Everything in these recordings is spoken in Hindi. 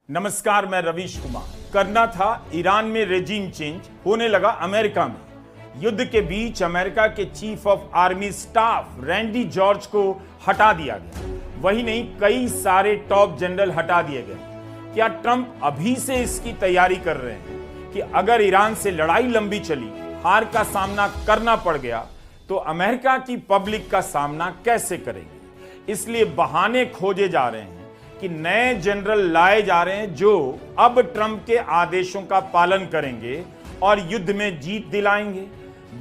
नमस्कार, मैं रवीश कुमार। करना था ईरान में रेजिम चेंज, होने लगा अमेरिका में। युद्ध के बीच अमेरिका के chief of army staff Randy George को हटा दिया गया। वही नहीं, कई सारे टॉप जनरल हटा दिए गए। क्या ट्रंप अभी से इसकी तैयारी कर रहे हैं कि अगर ईरान से लड़ाई लंबी चली, हार का सामना करना पड़ गया, तो अमेरिका की पब्लिक का सामना कैसे करेंगे? इसलिए बहाने खोजे जा रहे हैं कि नए जनरल लाए जा रहे हैं जो अब ट्रंप के आदेशों का पालन करेंगे और युद्ध में जीत दिलाएंगे।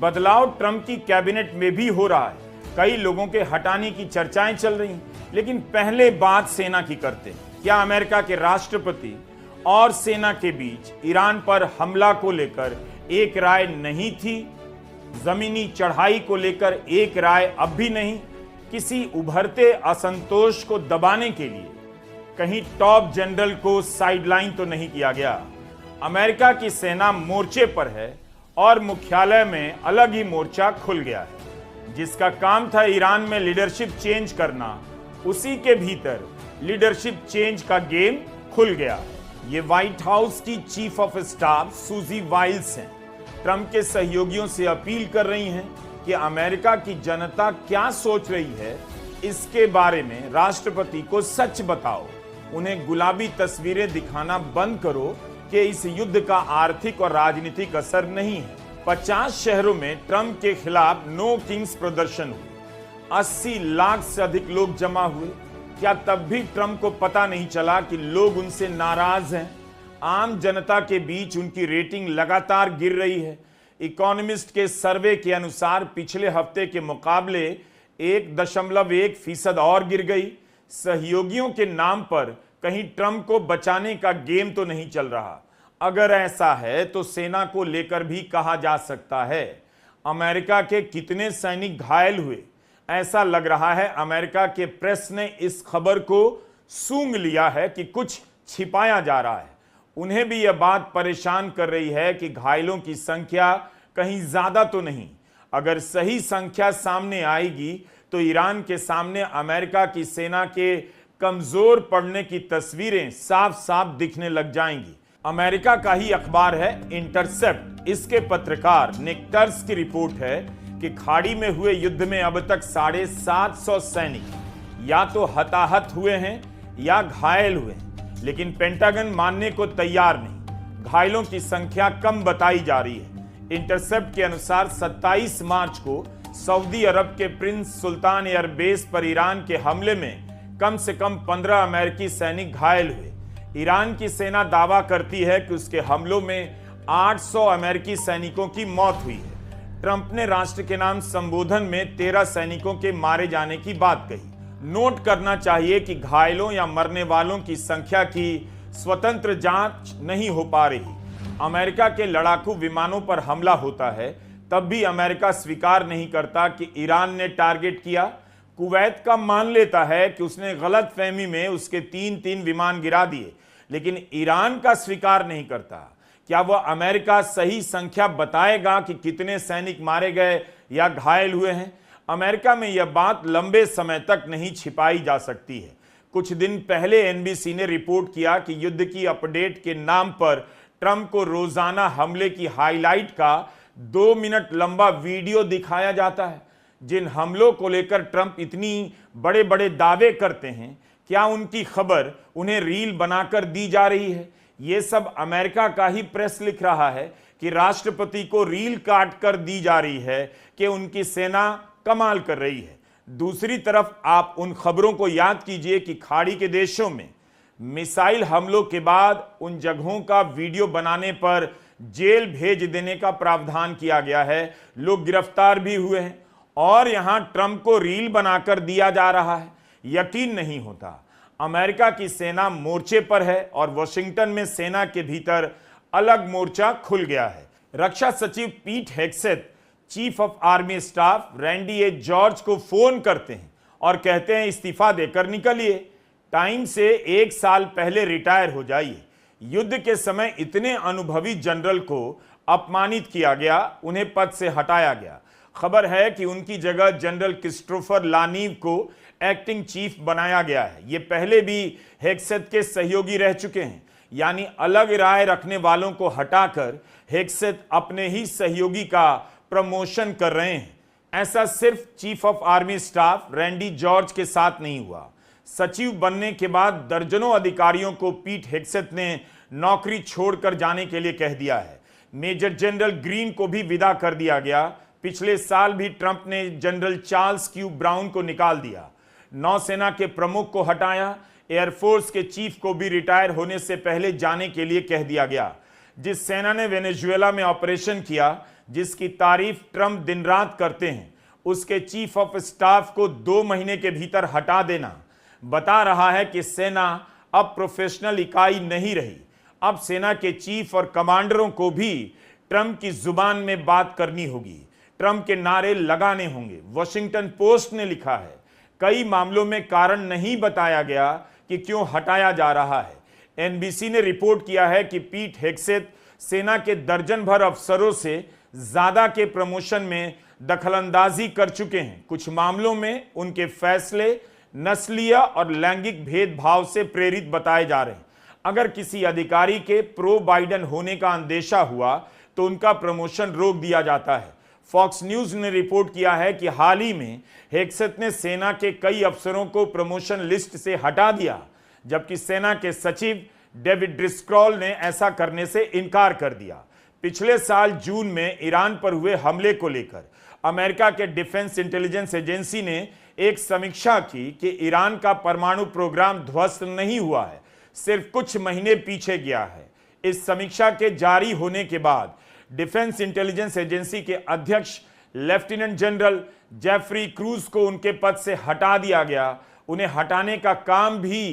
बदलाव ट्रंप की कैबिनेट में भी हो रहा है। कई लोगों के हटाने की चर्चाएं चल रही हैं, लेकिन पहले बात सेना की करते हैं। क्या अमेरिका के राष्ट्रपति और सेना के बीच ईरान पर हमला को लेकर एक राय नहीं थी? जमीनी चढ़ाई को लेकर एक राय अब भी नहीं? किसी उभरते असंतोष को दबाने के लिए कहीं टॉप जनरल को साइडलाइन तो नहीं किया गया? अमेरिका की सेना मोर्चे पर है और मुख्यालय में अलग ही मोर्चा खुल गया है। जिसका काम था ईरान में लीडरशिप चेंज करना, उसी के भीतर लीडरशिप चेंज का गेम खुल गया। ये व्हाइट हाउस की चीफ ऑफ स्टाफ सूजी वाइल्स हैं। ट्रंप के सहयोगियों से अपील कर रही हैं कि अमेरिका की जनता क्या सोच रही है, इसके बारे में राष्ट्रपति को सच बताओ। उन्हें गुलाबी तस्वीरें दिखाना बंद करो कि इस युद्ध का आर्थिक और राजनीतिक असर नहीं है। 50 शहरों में ट्रंप के खिलाफ नो किंग्स प्रदर्शन हुए। 80 लाख से अधिक लोग जमा हुए। क्या तब भी ट्रंप को पता नहीं चला कि लोग उनसे नाराज हैं? आम जनता के बीच उनकी रेटिंग लगातार गिर रही है। इकोनॉमिस्ट के सर्वे के अनुसार पिछले हफ्ते के मुकाबले 1.1% और गिर गई। सहयोगियों के नाम पर कहीं ट्रंप को बचाने का गेम तो नहीं चल रहा? अगर ऐसा है तो सेना को लेकर भी कहा जा सकता है। अमेरिका के कितने सैनिक घायल हुए? ऐसा लग रहा है अमेरिका के प्रेस ने इस खबर को सूंघ लिया है कि कुछ छिपाया जा रहा है। उन्हें भी यह बात परेशान कर रही है कि घायलों की संख्या कहीं ज्यादा तो नहीं। अगर सही संख्या सामने आएगी तो ईरान के सामने अमेरिका की सेना के कमजोर पड़ने की तस्वीरें साफ साफ दिखने लग जाएंगी। अमेरिका का ही अखबार है इंटरसेप्ट। इसके पत्रकार निक टर्स की रिपोर्ट है कि खाड़ी में हुए युद्ध में अब तक 750 सैनिक या तो हताहत हुए हैं या घायल हुए हैं, लेकिन पेंटागन मानने को तैयार नहीं। घायलों की संख्या कम बताई जा रही है। इंटरसेप्ट के अनुसार 27 मार्च को सऊदी अरब के प्रिंस सुल्तान एयरबेस पर ईरान के हमले में कम से कम 15 अमेरिकी सैनिक घायल हुए। ईरान की सेना दावा करती है कि उसके हमलों में 800 अमेरिकी सैनिकों की मौत हुई है। ट्रंप ने राष्ट्र के नाम संबोधन में 13 सैनिकों के मारे जाने की बात कही। नोट करना चाहिए कि घायलों या मरने वालों की संख्या की स्वतंत्र जांच नहीं हो पा रही। अमेरिका के लड़ाकू विमानों पर हमला होता है, तब भी अमेरिका स्वीकार नहीं करता कि ईरान ने टारगेट किया। कुवैत का मान लेता है कि उसने गलत फहमी में उसके 3 विमान गिरा दिए, लेकिन ईरान का स्वीकार नहीं करता। क्या वह अमेरिका सही संख्या बताएगा कि कितने सैनिक मारे गए या घायल हुए हैं? अमेरिका में यह बात लंबे समय तक नहीं छिपाई जा सकती है। कुछ दिन पहले एनबीसी ने रिपोर्ट किया कि युद्ध की अपडेट के नाम पर ट्रंप को रोजाना हमले की हाईलाइट का 2 मिनट लंबा वीडियो दिखाया जाता है। जिन हमलों को लेकर ट्रंप इतनी बड़े बड़े दावे करते हैं, क्या उनकी खबर उन्हें रील बनाकर दी जा रही है? यह सब अमेरिका का ही प्रेस लिख रहा है कि राष्ट्रपति को रील काट कर दी जा रही है कि उनकी सेना कमाल कर रही है। दूसरी तरफ आप उन खबरों को याद कीजिए कि खाड़ी के देशों में मिसाइल हमलों के बाद उन जगहों का वीडियो बनाने पर जेल भेज देने का प्रावधान किया गया है। लोग गिरफ्तार भी हुए हैं और यहां ट्रंप को रील बनाकर दिया जा रहा है। यकीन नहीं होता। अमेरिका की सेना मोर्चे पर है और वॉशिंगटन में सेना के भीतर अलग मोर्चा खुल गया है। रक्षा सचिव Pete Hegseth chief of army staff Randy A George को फोन करते हैं और कहते हैं इस्तीफा देकर निकलिए। टाइम से 1 साल पहले रिटायर हो जाइए। युद्ध के समय इतने अनुभवी जनरल को अपमानित किया गया, उन्हें पद से हटाया गया। खबर है कि उनकी जगह जनरल क्रिस्टोफर लानीव को एक्टिंग चीफ बनाया गया है। ये पहले भी हेग्सेथ के सहयोगी रह चुके हैं। यानी अलग राय रखने वालों को हटाकर हेग्सेथ अपने ही सहयोगी का प्रमोशन कर रहे हैं। ऐसा सिर्फ chief of army staff Randy George के साथ नहीं हुआ। सचिव बनने के बाद दर्जनों अधिकारियों को पीट हेग्सेथ ने नौकरी छोड़कर जाने के लिए कह दिया है। मेजर जनरल ग्रीन को भी विदा कर दिया गया। पिछले साल भी ट्रंप ने जनरल चार्ल्स क्यू ब्राउन को निकाल दिया, नौसेना के प्रमुख को हटाया, एयरफोर्स के चीफ को भी रिटायर होने से पहले जाने के लिए कह दिया गया। जिस सेना ने वेनेजुएला में ऑपरेशन किया, जिसकी तारीफ ट्रंप दिन रात करते हैं, उसके चीफ ऑफ स्टाफ को 2 महीने के भीतर हटा देना बता रहा है कि सेना अब प्रोफेशनल इकाई नहीं रही। अब सेना के चीफ और कमांडरों को भी ट्रंप की जुबान में बात करनी होगी, ट्रंप के नारे लगाने होंगे। वॉशिंगटन पोस्ट ने लिखा है, कई मामलों में कारण नहीं बताया गया कि क्यों हटाया जा रहा है। एनबीसी ने रिपोर्ट किया है कि पीट हेग्सेथ सेना के दर्जन भर अफसरों से ज्यादा के प्रमोशन में दखलंदाजी कर चुके हैं। कुछ मामलों में उनके फैसले नस्लीय और लैंगिक भेदभाव से प्रेरित बताए जा रहे हैं। अगर किसी अधिकारी के प्रो बाइडेन होने का अंदेशा हुआ तो उनका प्रमोशन रोक दिया जाता है। फॉक्स न्यूज ने रिपोर्ट किया है कि हाल ही में हेग्सेथ ने सेना के कई अफसरों को प्रमोशन लिस्ट से हटा दिया, जबकि सेना के सचिव डेविड ड्रिस्क्रॉल ने ऐसा करने से इनकार कर दिया। पिछले साल जून में ईरान पर हुए हमले को लेकर अमेरिका के डिफेंस इंटेलिजेंस एजेंसी ने एक समीक्षा की कि ईरान का परमाणु प्रोग्राम ध्वस्त नहीं हुआ है, सिर्फ कुछ महीने पीछे गया है। इस समीक्षा के जारी होने के बाद डिफेंस इंटेलिजेंस एजेंसी के अध्यक्ष लेफ्टिनेंट जनरल जेफरी क्रूज को उनके पद से हटा दिया गया। उन्हें हटाने का काम भी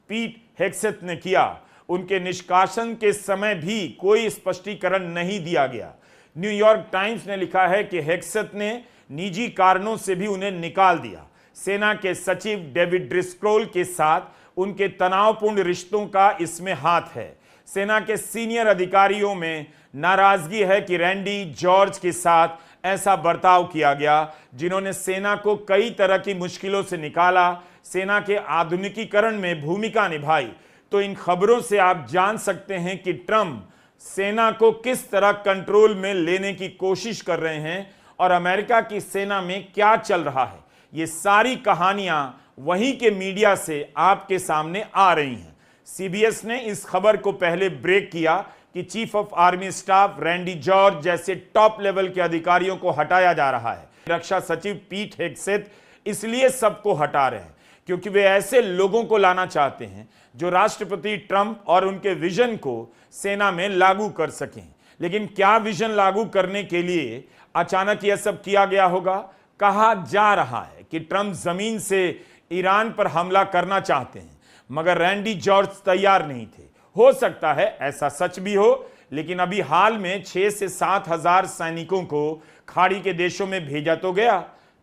पीट हेग्सेथ ने किया। उनके निष्कासन के समय भी कोई स्पष्टीकरण नहीं दिया गया। न्यूयॉर्क टाइम्स ने लिखा है कि हेग्सेथ ने निजी कारणों से भी उन्हें निकाल दिया। सेना के सचिव डेविड ड्रिस्क्रॉल के साथ उनके तनावपूर्ण रिश्तों का इसमें हाथ है। सेना के सीनियर अधिकारियों में नाराजगी है कि रैंडी जॉर्ज के साथ ऐसा बर्ताव किया गया, जिन्होंने सेना को कई तरह की मुश्किलों से निकाला, सेना के आधुनिकीकरण में भूमिका निभाई। तो इन खबरों से आप जान सकते हैं कि ट्रंप सेना को किस तरह कंट्रोल में लेने की कोशिश कर रहे हैं और अमेरिका की सेना में क्या चल रहा है। ये सारी कहानियां वहीं के मीडिया से आपके सामने आ रही हैं। सीबीएस ने इस खबर को पहले ब्रेक किया कि chief of army staff Randy George जैसे टॉप लेवल के अधिकारियों को हटाया जा रहा है। रक्षा सचिव पीट हेग्सेथ इसलिए सबको हटा रहे हैं क्योंकि वे ऐसे लोगों को लाना चाहते हैं जो राष्ट्रपति ट्रंप और उनके विजन को सेना में लागू कर सकें। लेकिन क्या विजन लागू करने के लिए अचानक यह सब किया गया होगा? कहा जा रहा है कि ट्रंप जमीन से ईरान पर हमला करना चाहते हैं, मगर रैंडी जॉर्ज तैयार नहीं थे। हो सकता है ऐसा सच भी हो, लेकिन अभी हाल में 6 से 7 हजार सैनिकों को खाड़ी के देशों में भेजा तो गया।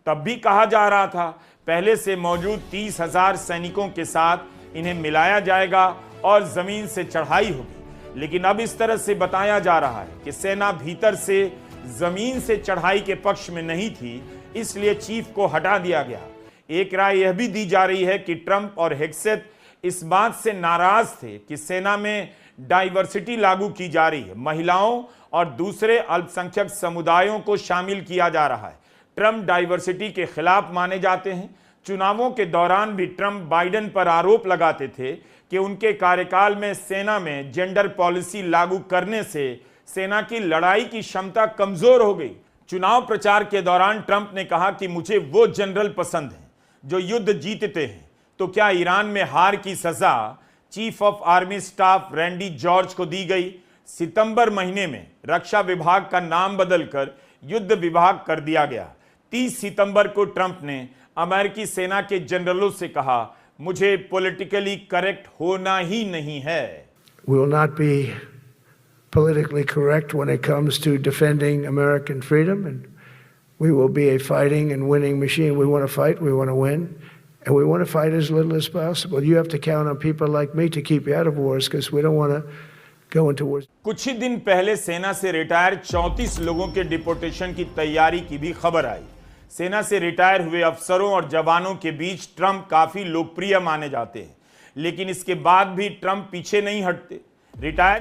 तब भी कहा जा रहा था पहले से मौजूद 30,000 सैनिकों के साथ इन्हें मिलाया जाएगा और जमीन से चढ़ाई होगी। लेकिन अब इस तरह से बताया जा रहा है कि सेना भीतर से जमीन से चढ़ाई के पक्ष में नहीं थी, इसलिए चीफ को हटा दिया गया। एक राय यह भी दी जा रही है कि ट्रंप और हेग्सेथ इस बात से नाराज थे कि सेना में डाइवर्सिटी लागू की जा रही है, महिलाओं और दूसरे अल्पसंख्यक समुदायों को शामिल किया जा रहा है। ट्रंप डाइवर्सिटी के खिलाफ माने जाते हैं। चुनावों के दौरान भी ट्रंप बाइडेन पर आरोप लगाते थे कि उनके कार्यकाल में सेना में जेंडर पॉलिसी लागू करने से सेना की लड़ाई की क्षमता कमजोर हो गई। चुनाव प्रचार के दौरान ट्रंप ने कहा कि मुझे वो जनरल पसंद हैं जो युद्ध जीतते हैं। तो क्या ईरान में हार की सजा chief of army staff Randy George को दी गई? सितंबर महीने में रक्षा विभाग का नाम बदलकर युद्ध विभाग कर दिया गया। 30 सितंबर को ट्रंप ने अमेरिकी सेना के जनरलों से कहा, मुझे पॉलिटिकली करेक्ट होना ही नहीं है। We will not be politically correct when it comes to defending American freedom, and we will be a fighting and winning machine. We want to fight, we want to win, and we want to fight as little as possible. You have to count on people like me to keep you out of wars because we don't want to go into wars. कुछ ही दिन पहले सेना से रिटायर 34 लोगों के डिपोर्टेशन की तैयारी की भी खबर आई। सेना से रिटायर हुए अफसरों और जवानों के बीच ट्रंप काफी लोकप्रिय माने जाते हैं, लेकिन इसके बाद भी ट्रंप पीछे नहीं हटते। रिटायर